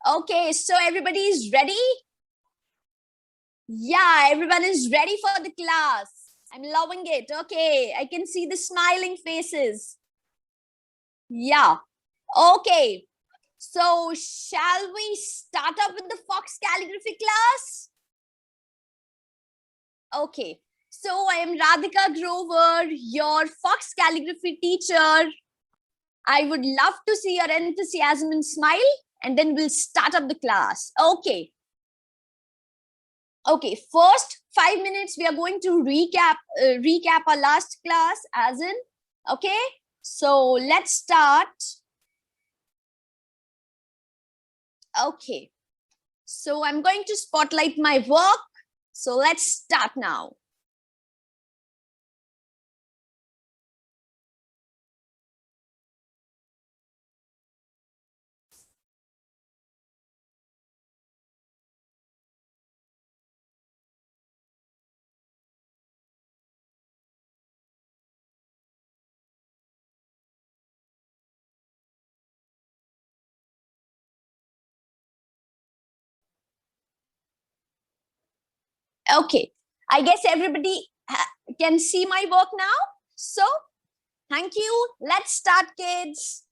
Okay, so everybody is ready? Yeah, everyone is ready for the class. I'm loving it. Okay, I can see the smiling faces. Yeah. Okay. So, shall we start up with the Fox calligraphy class? Okay. So, I am Radhika Grover, your Fox calligraphy teacher. I would love to see your enthusiasm and smile, and then we'll start up the class. Okay. Okay, first 5 minutes we are going to recap our last class as in. Okay, so let's start. Okay, so I'm going to spotlight my work. So let's start now. Okay, I guess everybody can see my work now. So thank you. Let's start, kids.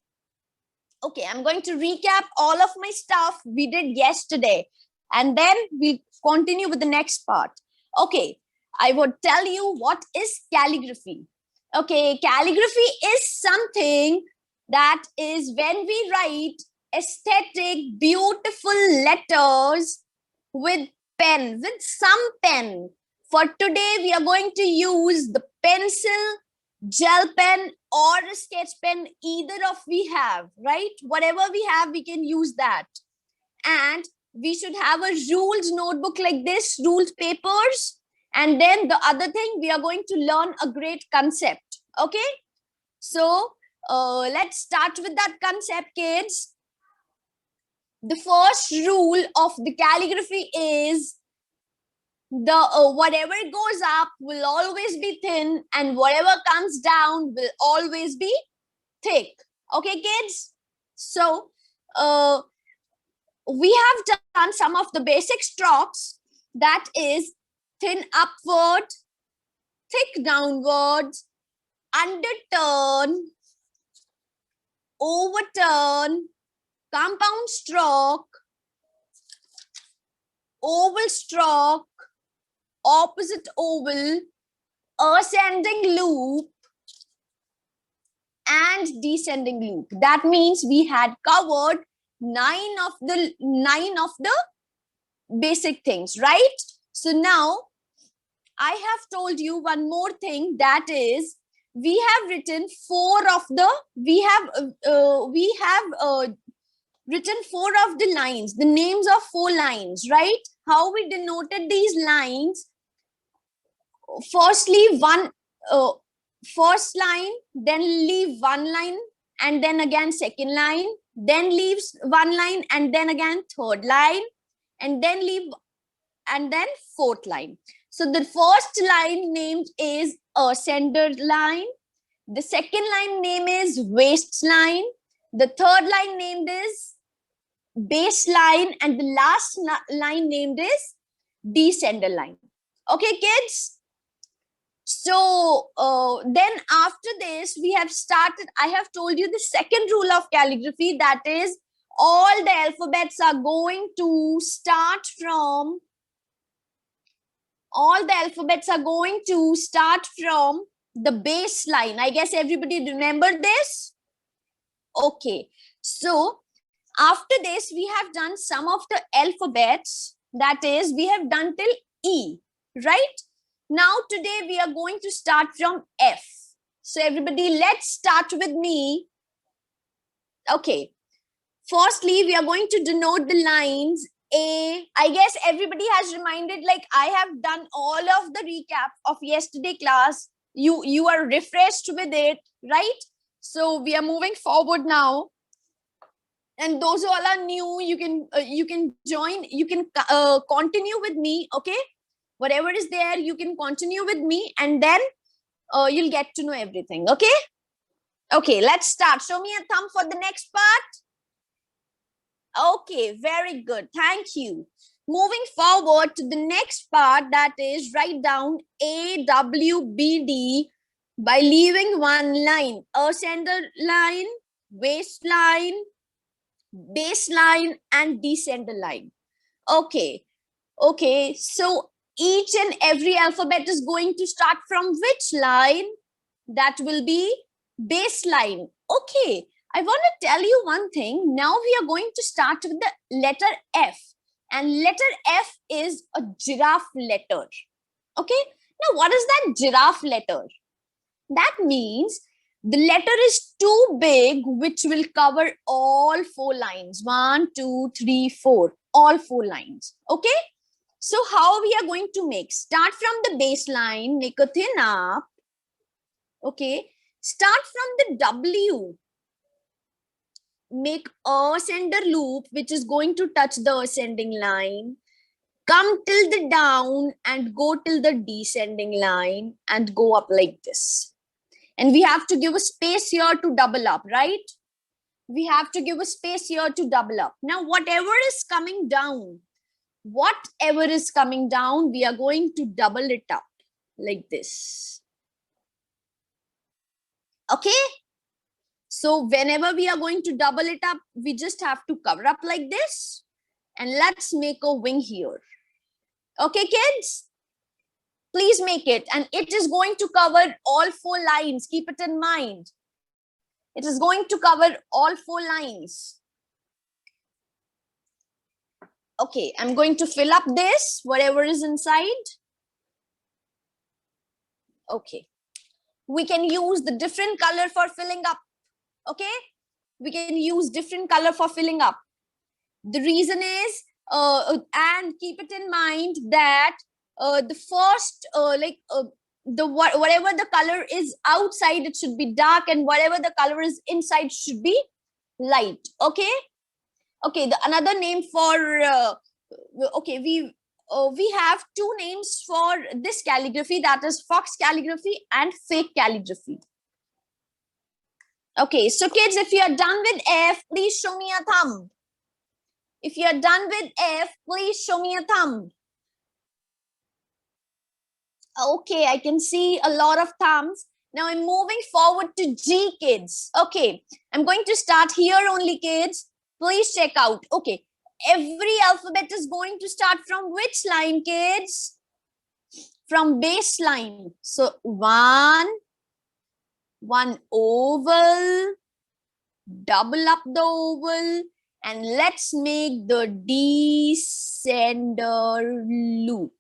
Okay, I'm going to recap all of my stuff we did yesterday, and then we'll continue with the next part. Okay, I would tell you what is calligraphy. Okay, calligraphy is something that is when we write aesthetic, beautiful letters with pen, with some pen. For today, we are going to use the pencil, gel pen, or a sketch pen. Either of we have, right? Whatever we have, we can use that. And we should have a rules notebook like this, rules papers. And then the other thing, we are going to learn a great concept. Okay, so let's start with that concept, kids. The first rule of the calligraphy is the whatever goes up will always be thin, and whatever comes down will always be thick. Okay, kids? So we have done some of the basic strokes, that is thin upward, thick downwards, underturn, overturn, compound stroke, oval stroke, opposite oval, ascending loop, and descending loop. That means we had covered nine of the basic things, right? So now I have told you one more thing, that is we have written written four of the lines, the names of four lines, right? How we denoted these lines? Firstly, first line, then leave one line, and then again second line, then leaves one line, and then again third line, and then leave, and then fourth line. So the first line named is a center line, the second line name is waistline, the third line named is baseline, and the last line named is descender line. Okay, kids? So then after this, we have started, I have told you the second rule of calligraphy, that is all the alphabets are going to start from, the baseline. I guess everybody remember this? Okay. So after this, we have done some of the alphabets, that is we have done till E, right? Now today we are going to start from F. So everybody, let's start with me. Okay. Firstly, we are going to denote the lines A. I guess everybody has reminded, like I have done all of the recap of yesterday class. You are refreshed with it, right? So we are moving forward now. And those who all are new, you can join, you can continue with me. Okay, whatever is there, you can continue with me, and then you'll get to know everything. Okay, okay, let's start. Show me a thumb for the next part. Okay, very good. Thank you. Moving forward to the next part, that is write down AWBD by leaving one line, a center line, waistline, baseline, and descender line. Okay, okay. So each and every alphabet is going to start from which line? That will be baseline. Okay, I want to tell you one thing. Now we are going to start with the letter F. And letter F is a giraffe letter. Okay, now what is that giraffe letter? That means the letter is too big, which will cover all four lines. 1, 2, 3, 4. All four lines. Okay, so how we are going to make? Start from the baseline, make a thin up. Okay, start from the W. Make a ascender loop, which is going to touch the ascending line. Come till the down and go till the descending line and go up like this. And we have to give a space here to double up, right? We have to give a space here to double up. Now, whatever is coming down, we are going to double it up like this. Okay? So whenever we are going to double it up, we just have to cover up like this. And let's make a wing here. Okay, kids? Please make it. And it is going to cover all four lines. Keep it in mind. It is going to cover all four lines. Okay, I'm going to fill up this, whatever is inside. Okay. We can use the different color for filling up. Okay? We can use different color for filling up. The reason is, and keep it in mind that the first, whatever the color is outside, it should be dark, and whatever the color is inside should be light. Okay. Okay. The another name for okay, we have two names for this calligraphy, that is fox calligraphy and fake calligraphy. Okay, so kids, if you are done with F, please show me a thumb. If you are done with F, please show me a thumb. Okay, I can see a lot of thumbs. Now I'm moving forward to G, kids. Okay, I'm going to start here only, kids. Please check out. Okay, every alphabet is going to start from which line, kids? From baseline. So one oval, double up the oval, and let's make the descender loop.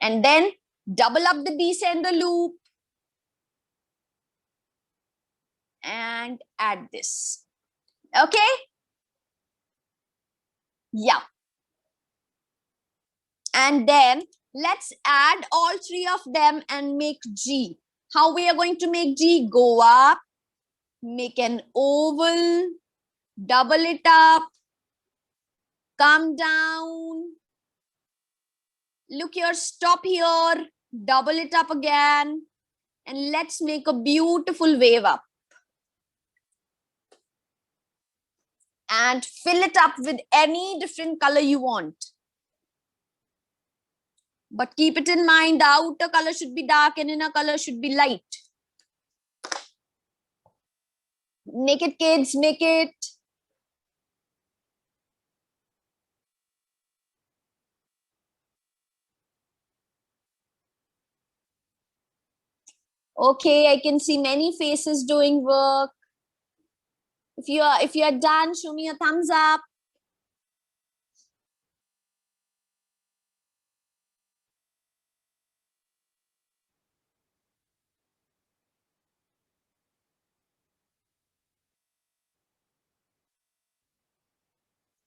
And then double up the descender loop and add this. Okay? Yeah. And then let's add all three of them and make G. How we are going to make G? Go up, make an oval, double it up, come down. Look here, stop here, double it up again, and let's make a beautiful wave up. And fill it up with any different color you want. But keep it in mind, the outer color should be dark and inner color should be light. Make it, kids, make it. Okay, I can see many faces doing work. If you are done, show me a thumbs up.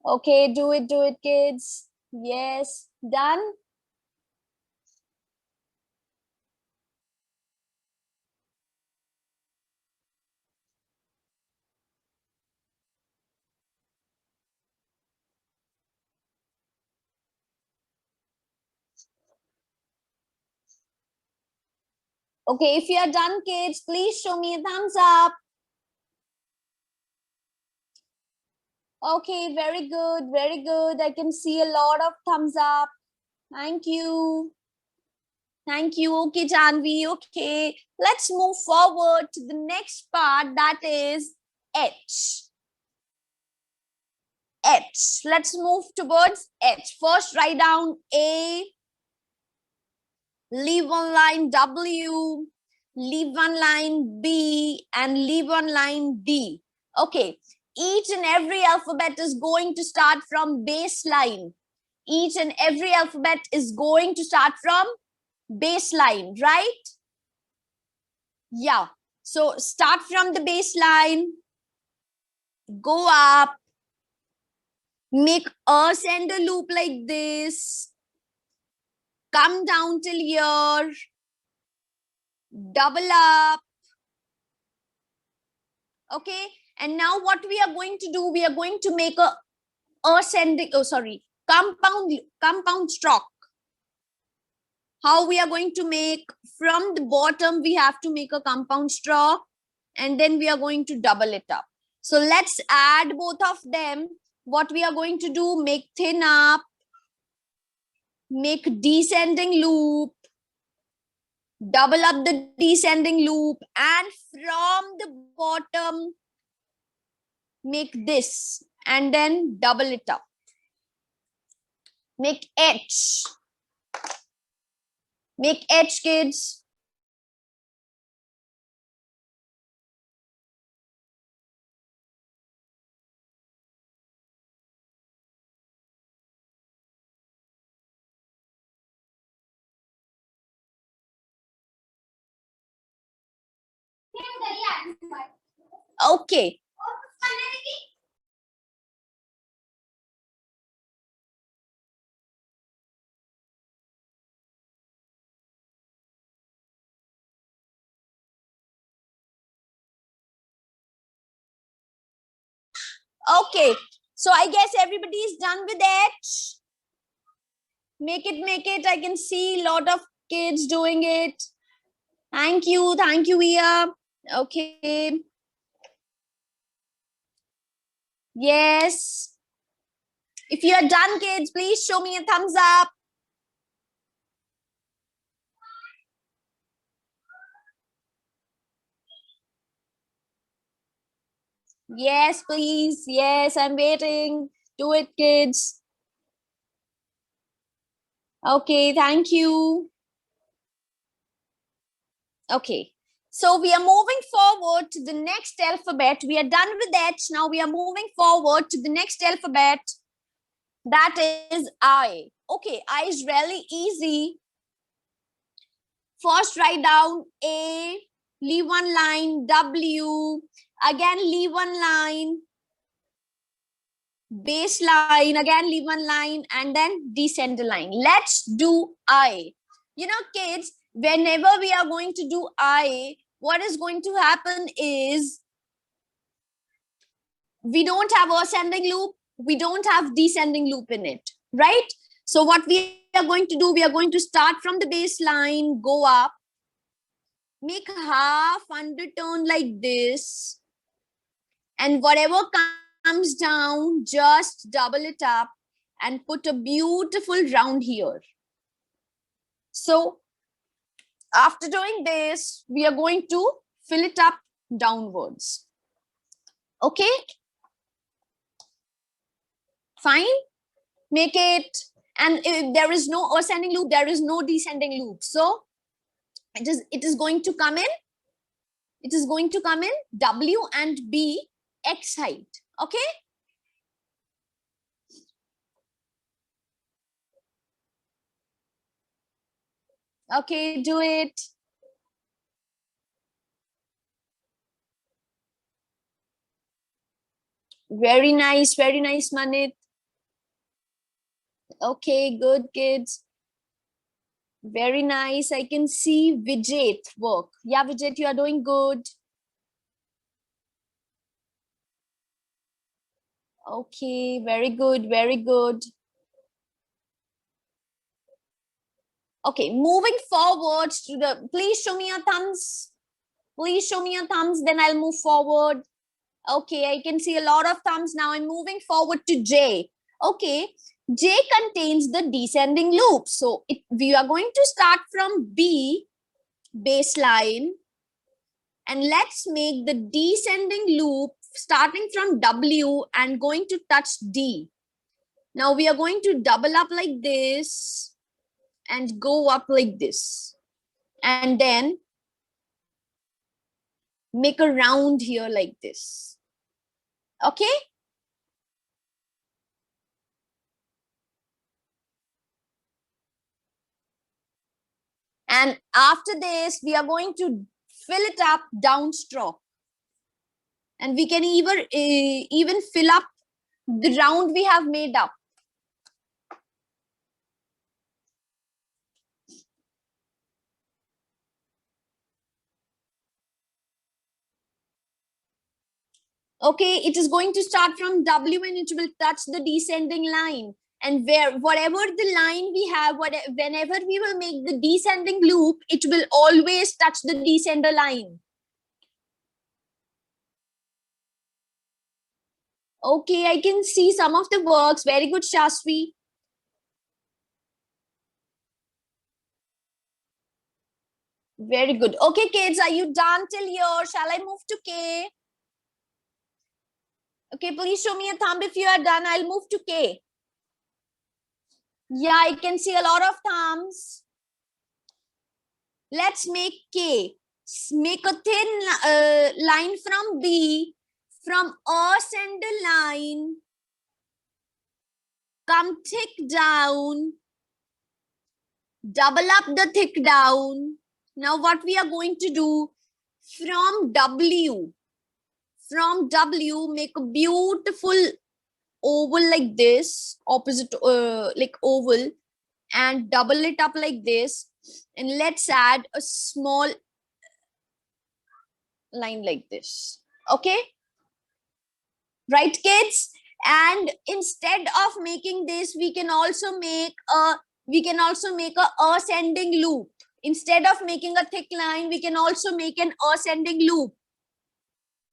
Okay, do it, kids. Yes, done. Okay, if you are done, kids, please show me a thumbs up. Okay, very good, very good. I can see a lot of thumbs up. Thank you. Thank you. Okay, Janvi. Okay, let's move forward to the next part, that is H. H. Let's move towards H. First, write down A, leave one line W, leave one line B, and leave one line D. Okay, each and every alphabet is going to start from baseline. Each and every alphabet is going to start from baseline, right? Yeah. So start from the baseline, go up, make a center loop like this, come down till here, double up. Okay. And now what we are going to do, we are going to make a ascending, compound stroke. How we are going to make? From the bottom, we have to make a compound stroke, and then we are going to double it up. So let's add both of them. What we are going to do, make thin up, make descending loop, double up the descending loop, and from the bottom, make this, and then double it up. Make H. Make H, kids. Okay. Okay. So I guess everybody is done with H. Make it. I can see a lot of kids doing it. Thank you, Ia. Okay. Yes. If you are done, kids, please show me a thumbs up. Yes, please. Yes, I'm waiting. Do it, kids. Okay, thank you. Okay. So we are moving forward to the next alphabet. We are done with H. Now we are moving forward to the next alphabet. That is I. Okay, I is really easy. First, write down A, leave one line, W, again leave one line, baseline, again leave one line, and then descend the line. Let's do I. You know, kids, whenever we are going to do I, what is going to happen is we don't have ascending loop, we don't have descending loop in it, right? So what we are going to do, we are going to start from the baseline, go up, make half underturn like this, and whatever comes down, just double it up and put a beautiful round here. So after doing this, we are going to fill it up downwards. Okay, fine. Make it, and if there is no ascending loop, there is no descending loop, so it is going to come in, it is going to come in W and B X height. Okay, okay, do it. Very nice, Manit. Okay, good, kids. Very nice. I can see Vijay work. Yeah, Vijay, you are doing good. Okay, very good, very good. Okay, moving forward to the, please show me your thumbs. Please show me your thumbs, then I'll move forward. Okay, I can see a lot of thumbs now. I'm moving forward to J. Okay, J contains the descending loop. So we are going to start from B, baseline, and let's make the descending loop starting from W and going to touch D. Now we are going to double up like this and go up like this. And then make a round here like this. Okay? And after this, we are going to fill it up downstroke. And we can even fill up the round we have made up. Okay, it is going to start from W and it will touch the descending line. And whatever the line we have, whenever we will make the descending loop, it will always touch the descender line. Okay, I can see some of the works. Very good, Shasvi. Very good. Okay, kids, are you done till here? Shall I move to K? Okay, please show me a thumb if you are done. I'll move to K. Yeah, I can see a lot of thumbs. Let's make K. Make a thin line from B, from a center line, come thick down, double up the thick down. Now what we are going to do, from W, make a beautiful oval like this, opposite like oval, and double it up like this. And let's add a small line like this. Okay, right, kids? And instead of making this, we can also make a ascending loop. Instead of making a thick line, we can also make an ascending loop.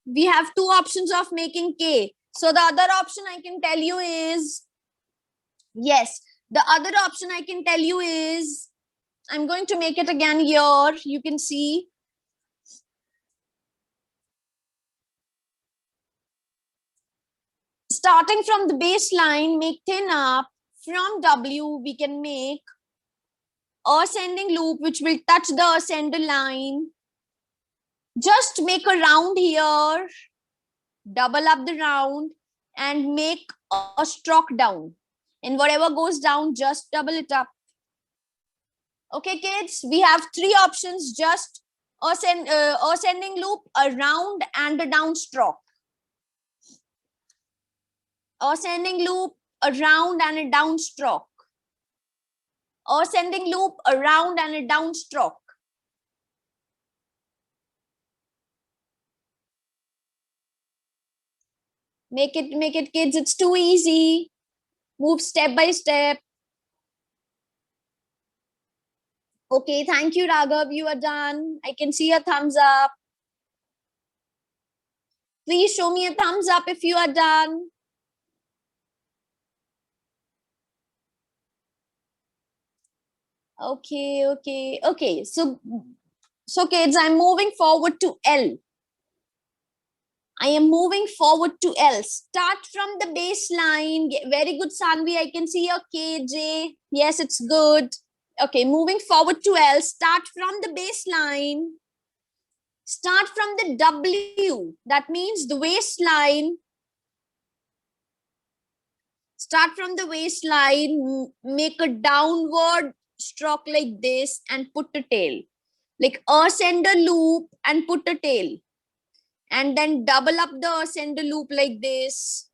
We have two options of making K. So the other option I can tell you is, yes, the other option I can tell you is, I'm going to make it again here. You can see. Starting from the baseline, make thin up. From W, we can make ascending loop, which will touch the ascender line. Just make a round here, double up the round, and make a stroke down. And whatever goes down, just double it up. Okay, kids, we have three options, just ascending loop, a round, and a downstroke. Ascending loop, a round, and a downstroke. Ascending loop, a round, and a downstroke. Make it, kids. It's too easy. Move step by step. Okay, thank you, Raghav. You are done. I can see a thumbs up. Please show me a thumbs up if you are done. Okay. So kids, I'm moving forward to L. I am moving forward to L. Start from the baseline. Very good, Sanvi. I can see your KJ. Yes, it's good. Okay, moving forward to L. Start from the baseline. Start from the W. That means the waistline. Start from the waistline. Make a downward stroke like this and put a tail. Like ascender loop and put a tail. And then double up the ascender loop like this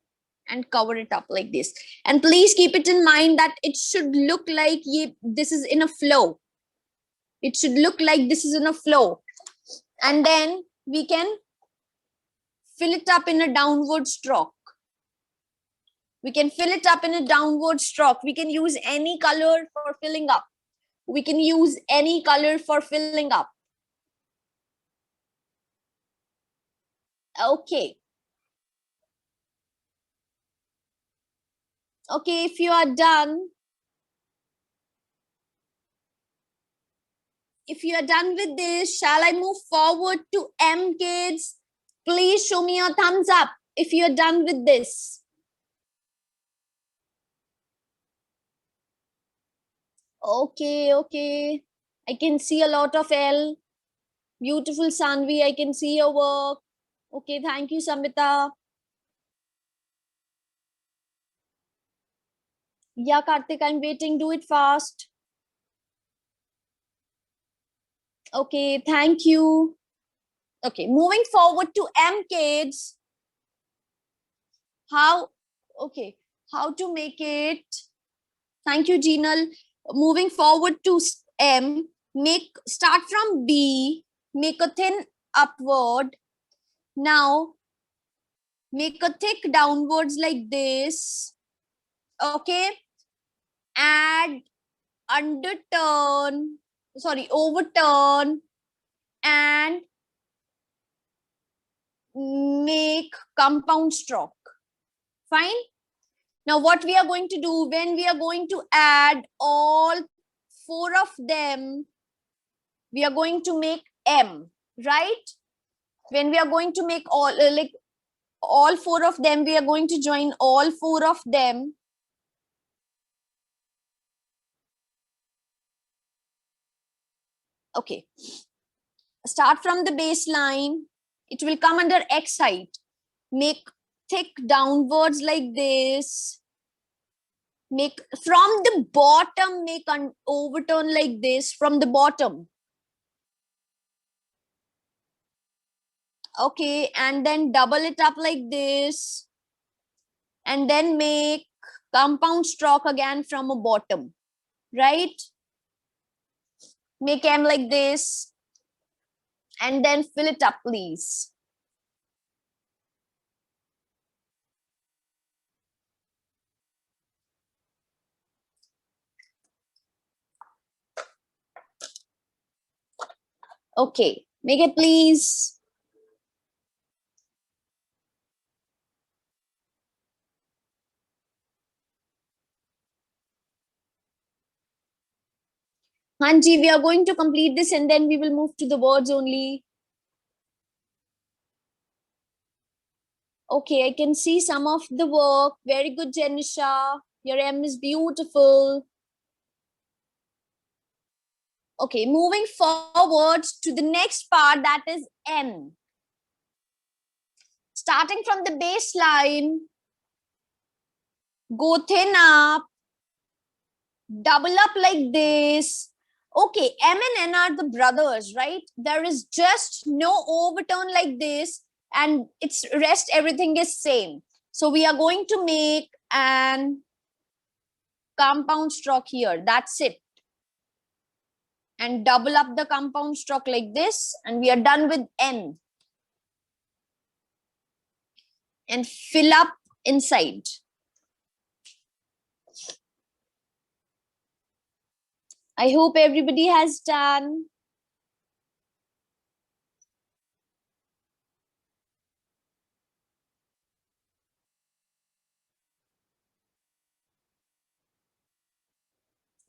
and cover it up like this. And please keep it in mind that it should look like this is in a flow. It should look like this is in a flow. And then we can fill it up in a downward stroke. We can fill it up in a downward stroke. We can use any color for filling up. We can use any color for filling up. Okay. Okay, if you are done, if you are done with this, shall I move forward to M, kids? Please show me your thumbs up if you are done with this. Okay, okay. I can see a lot of L. Beautiful Sanvi, I can see your work. Okay, thank you, Samita. Yeah, Karthik, I'm waiting. Do it fast. Okay, thank you. Okay, moving forward to M, kids. How, okay, how to make it? Thank you, Jinal. Moving forward to M, start from B, make a thin upward. Now, make a thick downwards like this. Okay, add underturn, sorry, overturn, and make compound stroke. Fine. Now what we are going to do, when we are going to add all 4 of them, we are going to make M, right? When we are going to make all 4 of them, we are going to join all 4 of them. Okay. Start from the baseline. It will come under X height. Make thick downwards like this. Make from the bottom, make an overturn like this from the bottom. Okay, and then double it up like this, and then make compound stroke again from a bottom, right? Make M like this, and then fill it up, please. Okay, make it, please. Hanji, we are going to complete this and then we will move to the words only. Okay, I can see some of the work. Very good, Janisha. Your M is beautiful. Okay, moving forward to the next part, that is N. Starting from the baseline, go thin up, double up like this. Okay, M and N are the brothers, right? There is just no overturn like this, and its rest, everything is same. So we are going to make an compound stroke here. That's it. And double up the compound stroke like this, and we are done with N. And fill up inside. I hope everybody has done.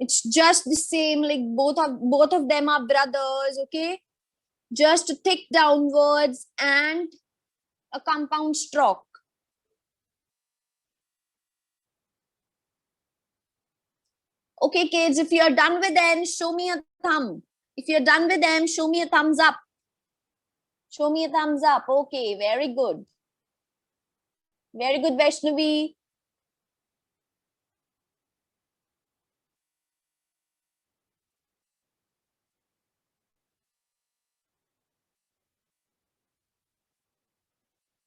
It's just the same, like both of them are brothers, okay? Just thick downwards and a compound stroke. Okay, kids, if you're done with them, show me a thumb. If you're done with them, show me a thumbs up. Show me a thumbs up. Okay, very good. Very good, Vaishnavi.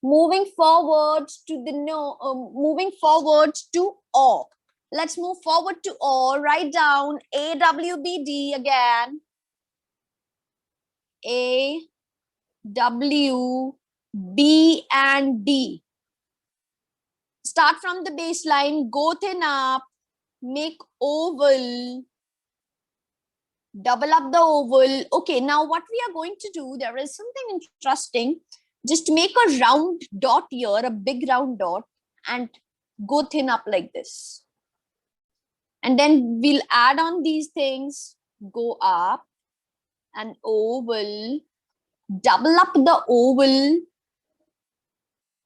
Moving forward to the moving forward to O. Let's move forward to O. Write down AWBD again. A, W, B, and D. Start from the baseline, go thin up, make oval, double up the oval. Okay, now what we are going to do, there is something interesting. Just make a round dot here, a big round dot, and go thin up like this. And then we'll add on these things, go up, an oval, double up the oval,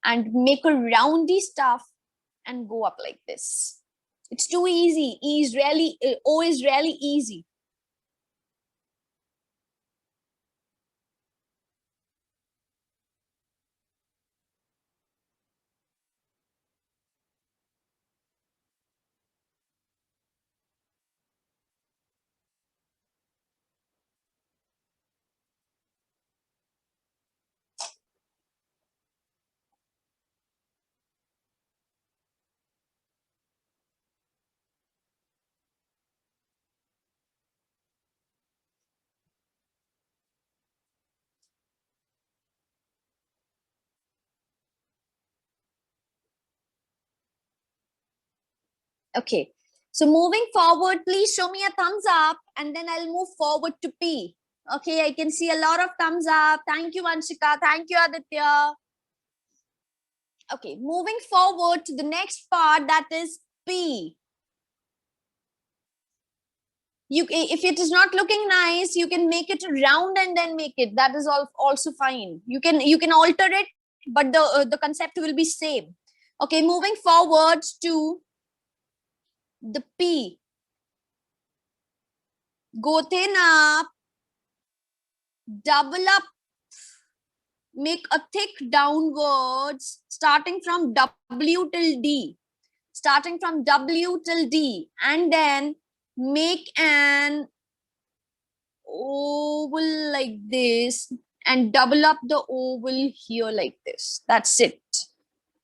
and make a roundy stuff and go up like this. It's too easy. O is really easy. Okay. So moving forward, please show me a thumbs up and then I'll move forward to P. Okay, I can see a lot of thumbs up. Thank you, Anshika. Thank you, Aditya. Okay, moving forward to the next part, that is P. If it is not looking nice, you can make it round and then make it. That is also fine. You can alter it, but the concept will be same. Okay, moving forward to the P. Go thin up, double up, make a thick downwards, starting from W till D. Starting from W till D, and then make an oval like this and double up the oval here like this. That's it.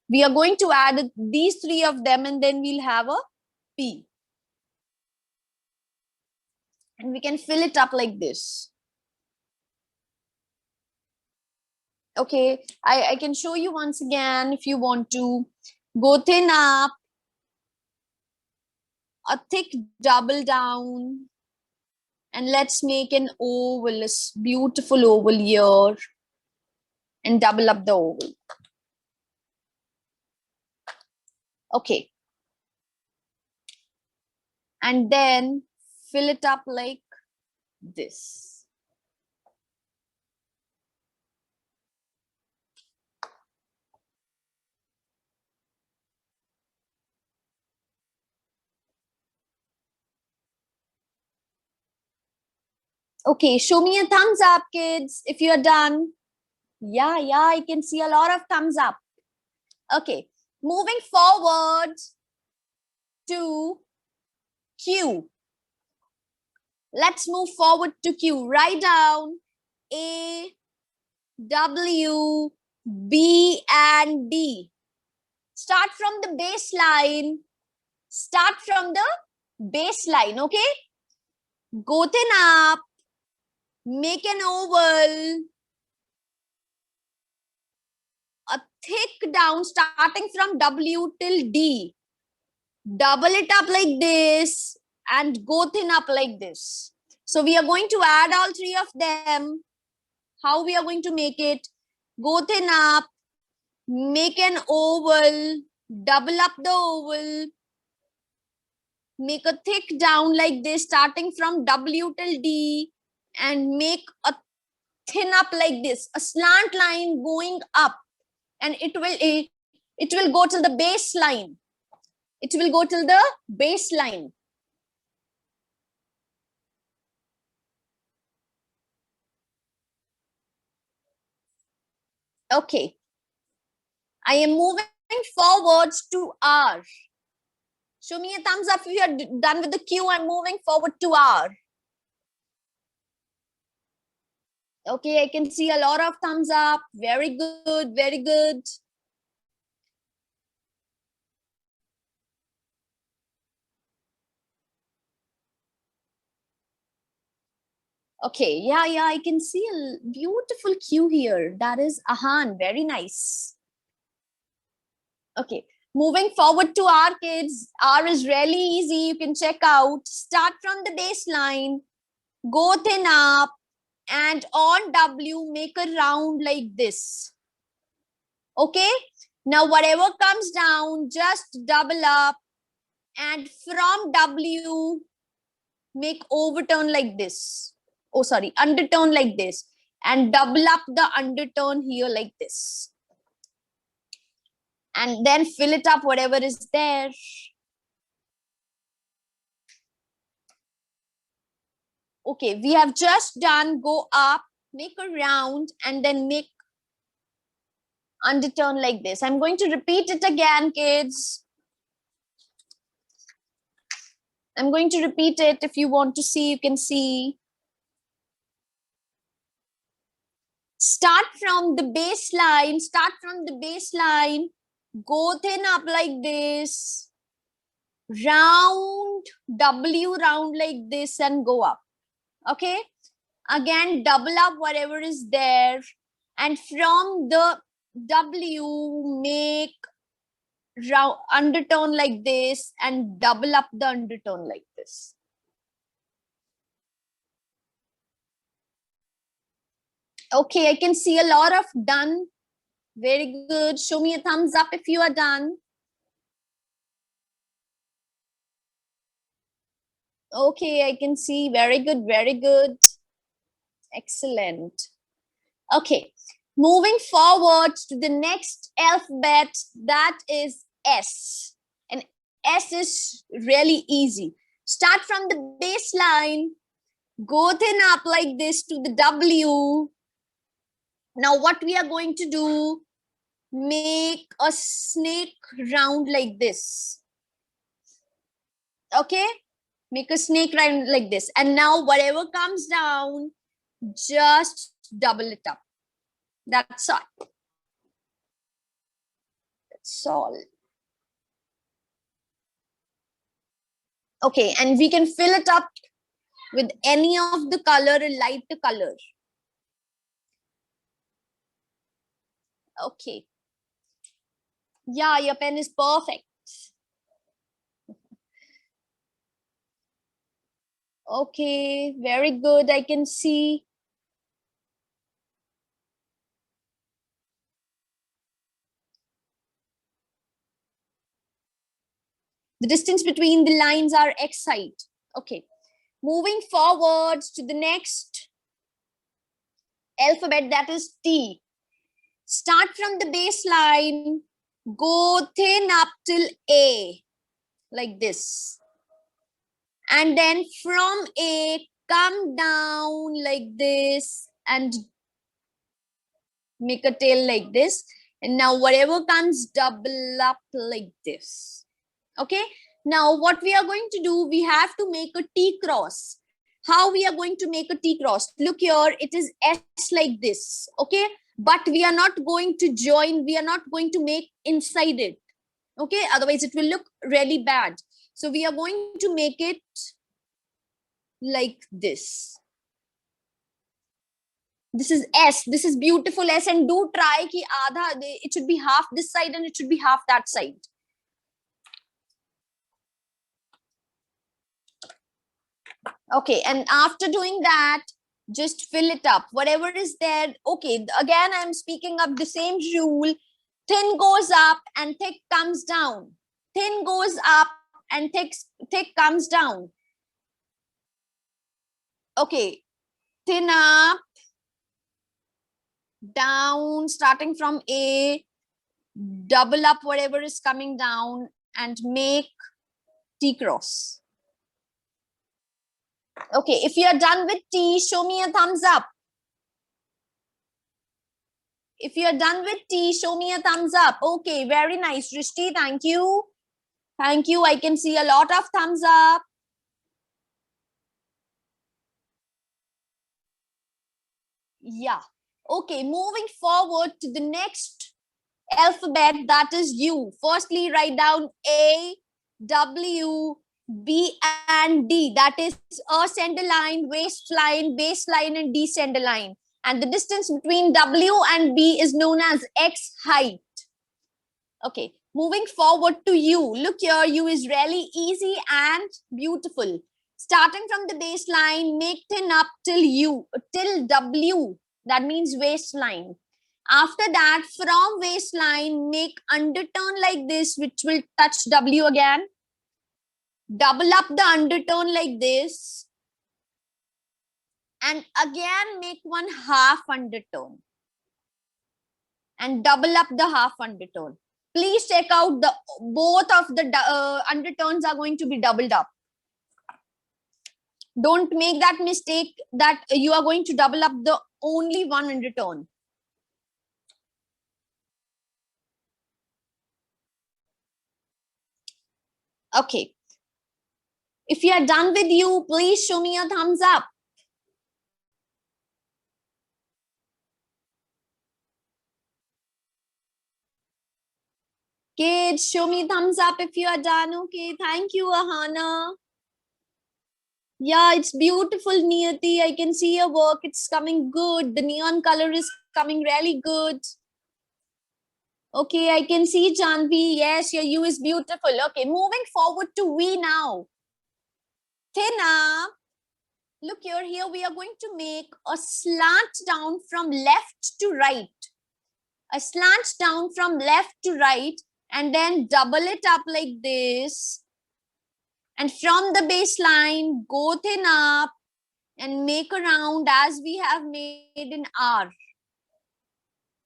We are going to add these three of them and then we'll have a P. And we can fill it up like this. Okay, I can show you once again if you want to. Go thin up, a thick double down, and let's make an oval, a beautiful oval here, and double up the oval. Okay. And then fill it up like this. Okay, show me a thumbs up, kids, if you're done. Yeah, I can see a lot of thumbs up. Okay, moving forward to Q. Let's move forward to Q. Write down A, W, B, and D. Start from the baseline. Start from the baseline, okay? Go thin up, make an oval, a thick down starting from W till D. Double it up like this and go thin up like this. So we are going to add all three of them. How we are going to make it? Go thin up, make an oval, double up the oval, make a thick down like this starting from W till D, and make a thin up like this, a slant line going up, and it will go till the baseline. It will go till the baseline. Okay. I am moving forwards to R. Show me a thumbs up if you are done with the Q. I'm moving forward to R. Okay, I can see a lot of thumbs up. Very good, very good. Okay, yeah, I can see a beautiful Q here. That is Ahan, very nice. Okay, moving forward to R, kids. R is really easy. You can check out. Start from the baseline, go thin up, and on W, make a round like this. Okay, Now, whatever comes down, just double up, and from W, make overturn like this. Oh, sorry, underturn like this, and double up the underturn here like this. And then fill it up, whatever is there. Okay, we have just done go up, make a round, and then make underturn like this. I'm going to repeat it again, kids. I'm going to repeat it. If you want to see, you can see. Start from the baseline, go thin up like this, round, W round like this, and go up. Okay, again double up whatever is there, and from the W make round undertone like this, and double up the undertone like this. Okay, I can see a lot of done. Very good. Show me a thumbs up if you are done. Okay, I can see. Very good, very good. Excellent. Okay, moving forward to the next alphabet, that is S. And S is really easy. Start from the baseline, go thin up like this to the W. Now what we are going to do, make a snake round like this. Okay, make a snake round like this. And now whatever comes down, just double it up. That's all. That's all. Okay, and we can fill it up with any of the color, a light color. Okay. Yeah, your pen is perfect. Okay, very good. I can see. The distance between the lines are X height. Okay. Moving forwards to the next alphabet, that is T. Start from the baseline, go thin up till A, like this. And then from A, come down like this and make a tail like this. And now whatever comes, double up like this. Okay. Now what we are going to do, we have to make a T cross. How we are going to make a T cross? Look here, it is S like this. Okay. But we are not going to join, we are not going to make inside it. Okay. Otherwise it will look really bad. So we are going to make it like this. This is S. This is beautiful S, and do try ki aadha, it should be half this side and it should be half that side. Okay, and after doing that, just fill it up. Whatever is there. Okay, again, I'm speaking of the same rule. Thin goes up and thick comes down. Thin goes up and thick comes down. Okay, thin up, down, starting from A, double up whatever is coming down, and make T cross. Okay, if you are done with T, show me a thumbs up. If you are done with T, show me a thumbs up. Okay, very nice. Rishti, thank you. Thank you. I can see a lot of thumbs up. Yeah. Okay, moving forward to the next alphabet, that is U. Firstly, write down A, W, B, and D. That is ascender line, waistline, baseline, and descender line. And the distance between W and B is known as X height. Okay, moving forward to U. Look here, U is really easy and beautiful. Starting from the baseline, make thin up till U, till W. That means waistline. After that, from waistline, make underturn like this, which will touch W again. Double up the underturn like this. And again, make one half undertone. And double up the half undertone. Please check out the both of the undertones are going to be doubled up. Don't make that mistake that you are going to double up the only one undertone. Okay. If you are done with you, please show me a thumbs up. Kids, show me thumbs up if you are done. Okay, thank you, Ahana. Yeah, it's beautiful, Niyati. I can see your work. It's coming good. The neon color is coming really good. Okay, I can see Janvi. Yes, your U is beautiful. Okay, moving forward to V now. Tina, look here we are going to make a slant down from left to right. A slant down from left to right, and then double it up like this. And from the baseline, go thin up and make a round as we have made in R.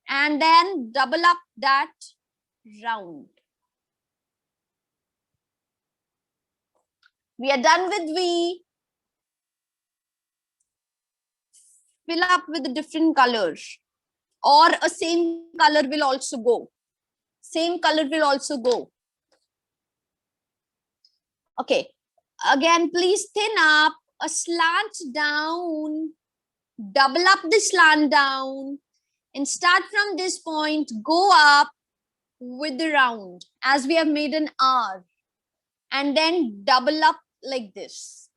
And then double up that round. We are done with V. Fill up with a different color, or a same color will also go. Same color will also go. Okay. Again, please thin up, a slant down, double up the slant down, and start from this point, go up with the round as we have made an R, and then double up like this.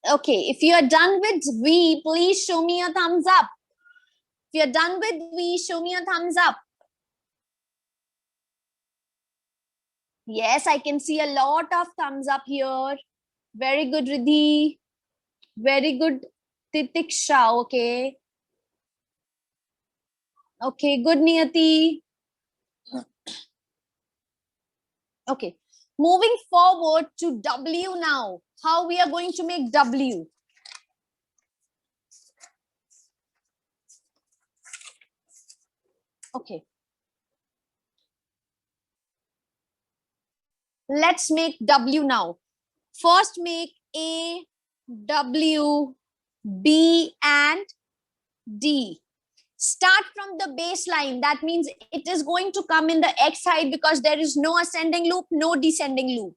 Okay, if you are done with V, please show me a thumbs up. If you're done with V, show me a thumbs up. Yes, I can see a lot of thumbs up here. Very good, Riddhi. Very good, Titiksha. Okay. Okay, good, Niyati. Okay. Moving forward to W now. How we are going to make W? Okay. Let's make W now. First make A, W, B, and D. Start from the baseline. That means it is going to come in the X side because there is no ascending loop, no descending loop.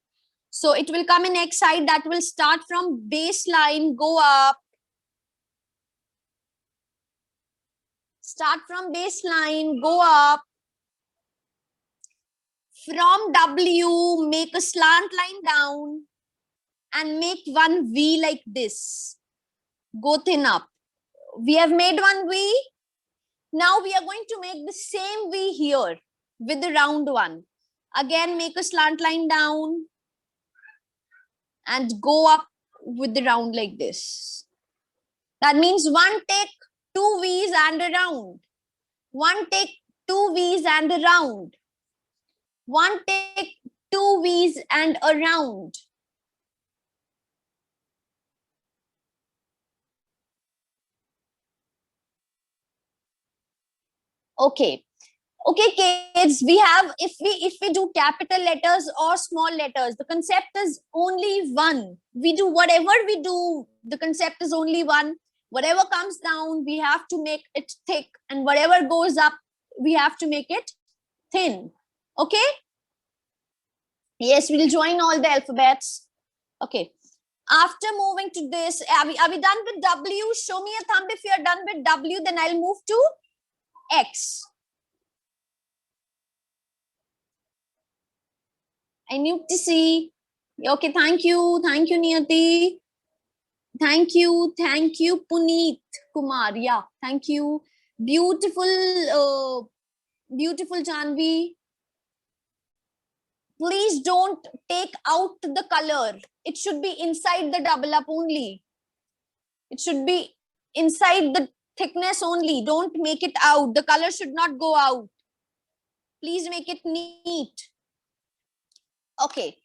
So it will come in X side. That will start from baseline, go up. Start from baseline, go up. From W, make a slant line down and make one V like this. Go thin up. We have made one V. Now we are going to make the same V here with the round one. Again, make a slant line down and go up with the round like this. That means one take, two V's and a round. One take, two V's and a round. One take, two V's and a round. Okay. Okay, kids, we have, if we do capital letters or small letters, the concept is only one. We do whatever we do, the concept is only one. Whatever comes down, we have to make it thick, and whatever goes up, we have to make it thin. Okay? Yes, we'll join all the alphabets. Okay. After moving to this, are we done with W? Show me a thumb if you are done with W, then I'll move to X. I need to see. Okay, thank you. Thank you, Niyati. Thank you, Puneet Kumar. Yeah, thank you. Beautiful, beautiful Janvi. Please don't take out the color. It should be inside the double up only. It should be inside the thickness only. Don't make it out. The color should not go out. Please make it neat. Okay.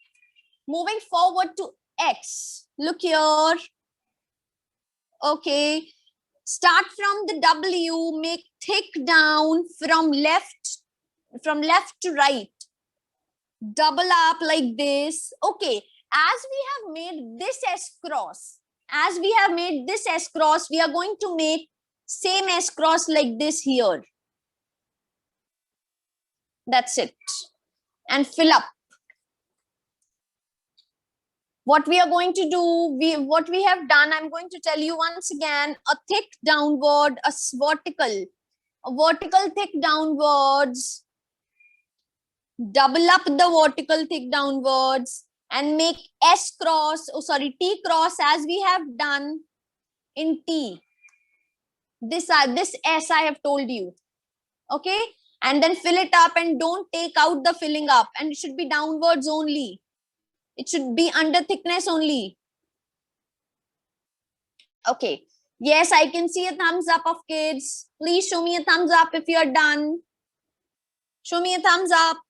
Moving forward to X. Look here. Okay. Start from the W. Make thick down from left to right. Double up like this. Okay. As we have made this S cross, we are going to make same S cross like this here. That's it. And fill up. What we are going to do, what we have done, I'm going to tell you once again, a thick downward, a vertical thick downwards, double up the vertical thick downwards, and make T cross as we have done in T. This S I have told you. Okay. And then fill it up and don't take out the filling up, and it should be downwards only. It should be under thickness only. Okay. Yes, I can see a thumbs up of kids. Please show me a thumbs up if you're done. Show me a thumbs up.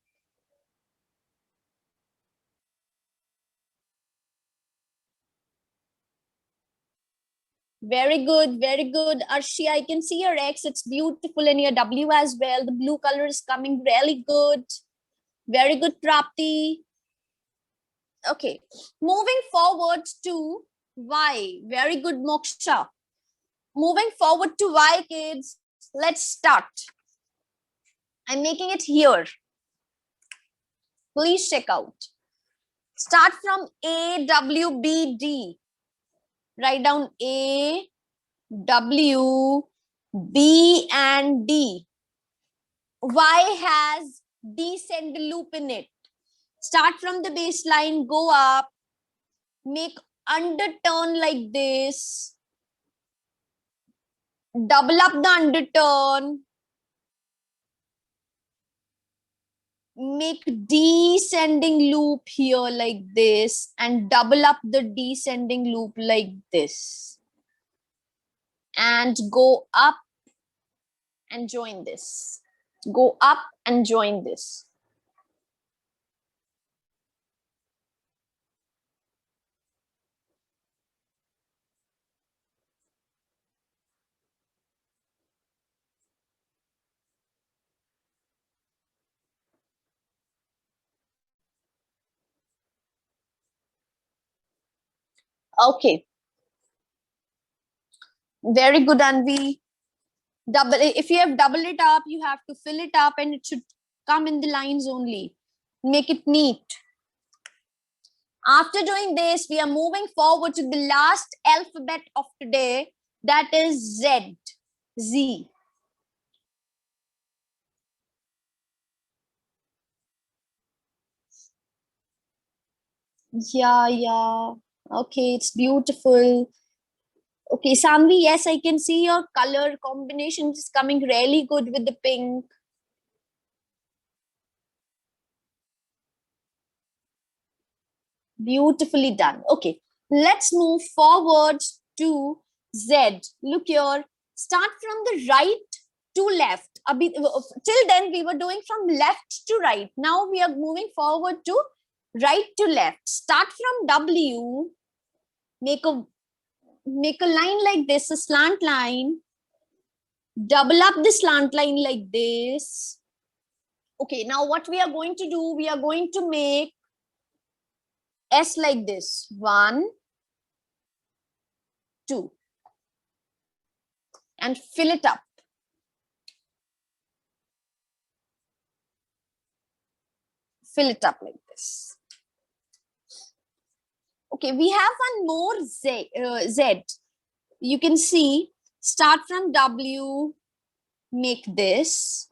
Very good, very good. Arshi, I can see your X. It's beautiful, and your W as well. The blue color is coming really good. Very good, Prapti. Okay, moving forward to Y. Very good, Moksha. Moving forward to Y, kids. Let's start. I'm making it here. Please check out. Start from A, W, B, D. Write down A, W, B, and D. Y has descend loop in it. Start from the baseline, go up, make underturn like this, double up the underturn, make descending loop here like this, and double up the descending loop like this, and go up and join this. Go up and join this. Okay. Very good, Anvi. If you have doubled it up, you have to fill it up, and it should come in the lines only. Make it neat. After doing this, we are moving forward to the last alphabet of today, that is Z. Z. Yeah. Okay, it's beautiful. Okay, Samvi, yes, I can see your color combination is coming really good with the pink. Beautifully done. Okay, let's move forward to Z. Look here. Start from the right to left. Till then, we were doing from left to right. Now we are moving forward to right to left. Start from W. Make a line like this, a slant line. Double up the slant line like this. Okay, now what we are going to do, we are going to make S like this. 1, 2. And fill it up. Fill it up like this. Okay, we have one more Z. You can see, start from W, make this,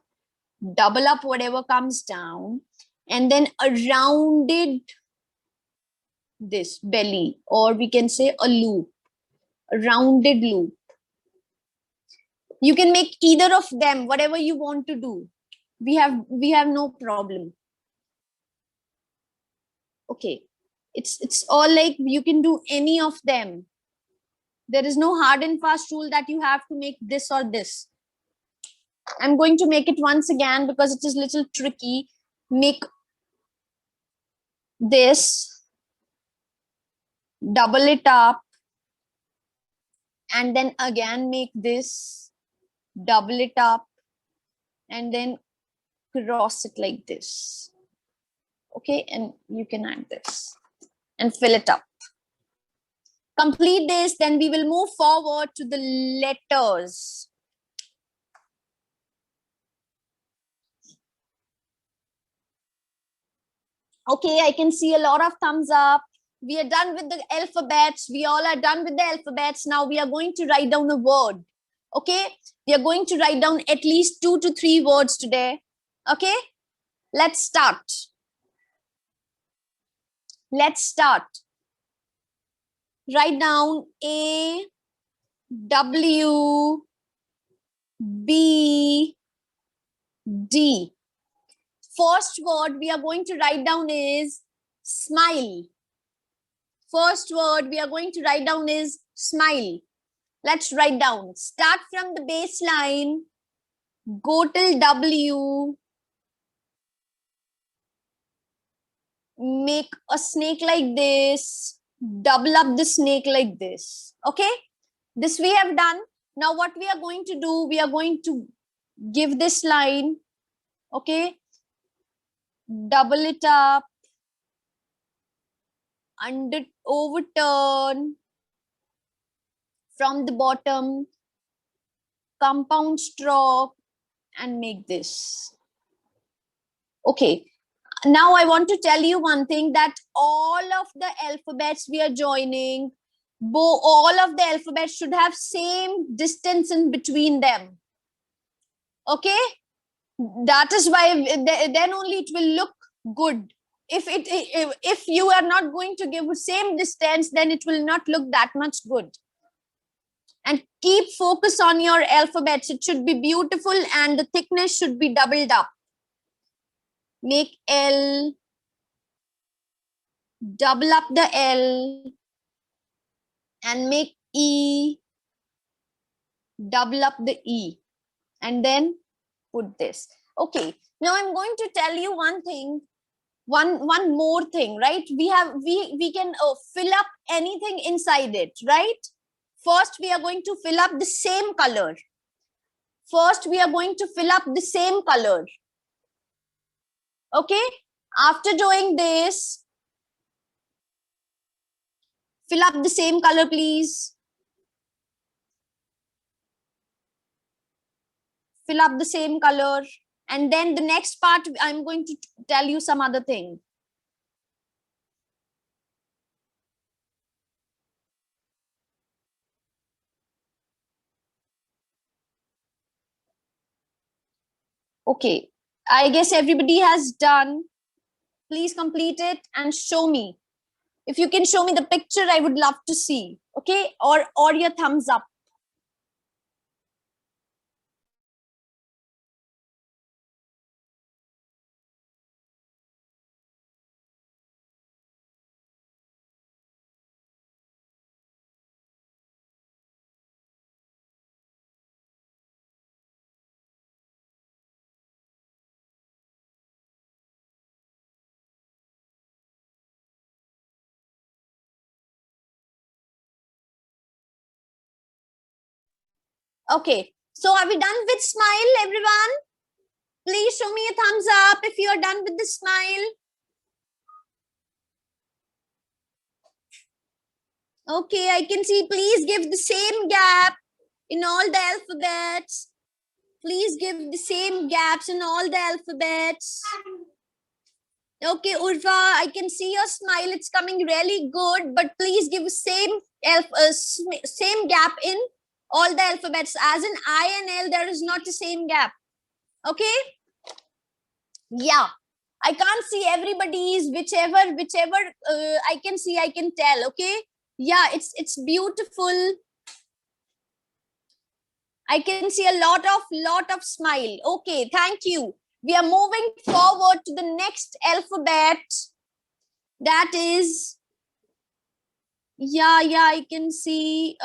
double up whatever comes down, and then a rounded this belly, or we can say a loop, a rounded loop. You can make either of them, whatever you want to do. We have no problem. Okay, it's all like you can do any of them. There is no hard and fast rule that you have to make this or this. I'm going to make it once again because it is little tricky. Make this, double it up, and then again make this, double it up, and then cross it like this. Okay, and you can add this and fill it up. Complete this, then we will move forward to the letters. Okay, I can see a lot of thumbs up. We are done with the alphabets. We all are done with the alphabets. Now we are going to write down a word. Okay, we are going to write down at least 2 to 3 words today. Okay, let's start. Let's start. Write down A, W, B, D. First word we are going to write down is smile. First word we are going to write down is smile. Let's write down. Start from the baseline. Go till W. Make a snake like this. Double up the snake like this. Okay? This we have done. Now what we are going to do, we are going to give this line. Okay? Double it up. Overturn. From the bottom. Compound stroke. And make this. Okay. Now I want to tell you one thing, that all of the alphabets we are joining, all of the alphabets should have same distance in between them. Okay, that is why then only it will look good. If you are not going to give same distance, then it will not look that much good. And keep focus on your alphabets. It should be beautiful and the thickness should be doubled up. Make L, double up the L, and make E, double up the E, and then put this. Okay, now I'm going to tell you one thing, one more thing, right? We can fill up anything inside it, right? First, we are going to fill up the same color. First, we are going to fill up the same color. Okay, after doing this, fill up the same color, please. Fill up the same color. And then the next part, I'm going to tell you some other thing. Okay, I guess everybody has done. Please complete it and show me. If you can show me the picture, I would love to see. Okay, or your thumbs up. Okay, so are we done with smile, everyone? Please show me a thumbs up if you are done with the smile. Okay, I can see. Please give the same gap in all the alphabets. Please give the same gaps in all the alphabets. Okay, Urva, I can see your smile. It's coming really good, but please give same gap in all the alphabets. As in I and L, there is not the same gap. Okay. Yeah, I can't see everybody's, whichever I can see, I can tell. Okay. Yeah, it's beautiful. I can see a lot of smile. Okay, thank you. We are moving forward to the next alphabet. That is, yeah, I can see.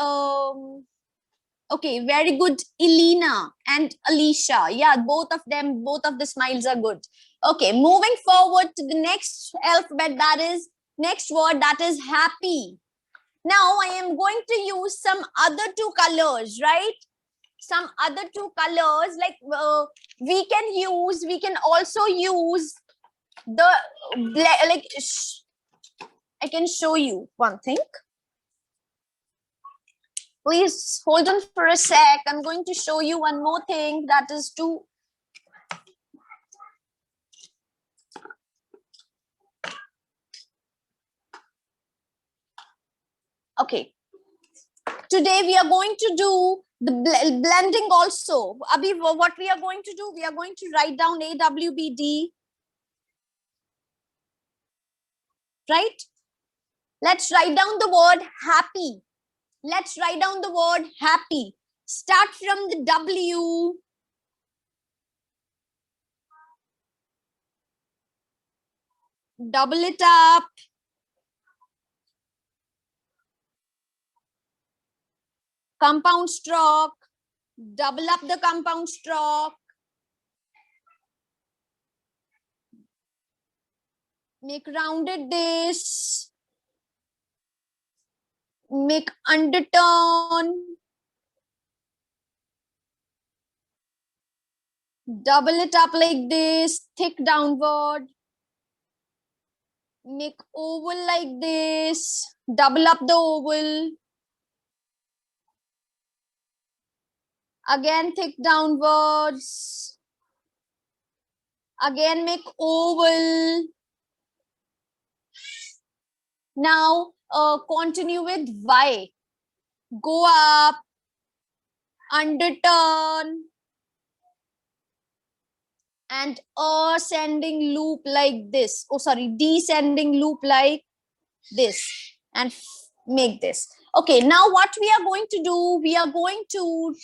Okay, very good, Elena and Alicia. Yeah, both of them, both of the smiles are good. Okay, moving forward to the next alphabet, that is next word, that is happy. Now I am going to use some other two colors, right? Some other two colors, like we can also use the like I can show you one thing. Please hold on for a sec. I'm going to show you one more thing, that is to okay. Today we are going to do the blending also. Abhi, what we are going to do, we are going to write down AWBD, right? Let's write down the word happy. Let's write down the word happy. Start from the W. Double it up. Compound stroke. Double up the compound stroke. Make rounded this. Make undertone. Double it up like this, thick downward. Make oval like this. Double up the oval. Again, thick downwards. Again, make oval. Now, continue with Y. Go up, underturn, and ascending loop like this. Oh, sorry, descending loop like this, and make this. Okay, now what we are going to do, we are going to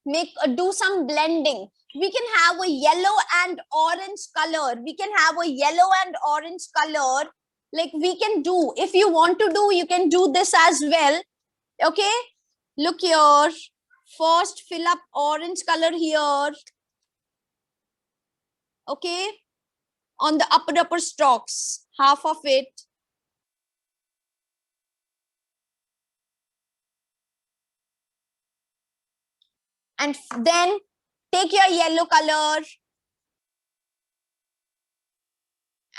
make do some blending. We can have a yellow and orange color. We can have a yellow and orange color. Like we can do, if you want to do, you can do this as well. Okay, look here. First, fill up orange color here. Okay, on the upper stalks, half of it. And then take your yellow color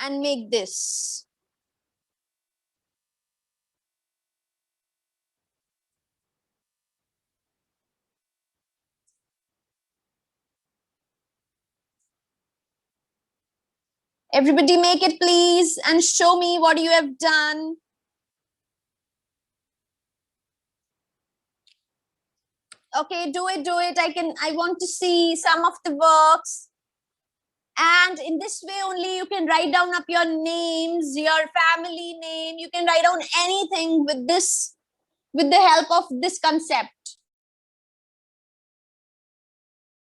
and make this. Everybody make it, please, and show me what you have done. Okay, do it. I want to see some of the works. And in this way only you can write down up your names, your family name. You can write down anything with this, with the help of this concept.